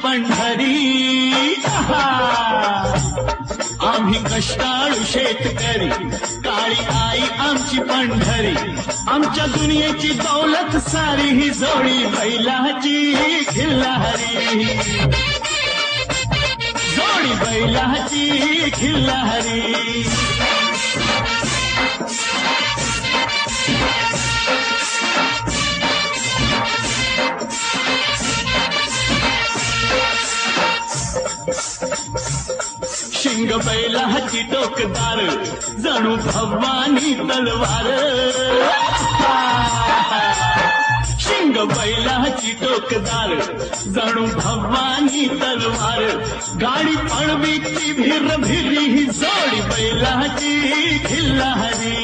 पंढरी आम्ही कष्टाळू शेतकरी, काळी आई आमची पंढरी, आमच्या दुनियेची दौलत सारी ही जोडी बैलाची खिल्लारी, जोडी बैलाची खिल्लारी। शिंग बैलाची टोकदार, जणू भवानी तलवार, शिंग बैलाची टोकदार, जणू भवानी तलवार, गाडी पळवीची भिर भिरी ही जोडी बैलाची खिल्लारी।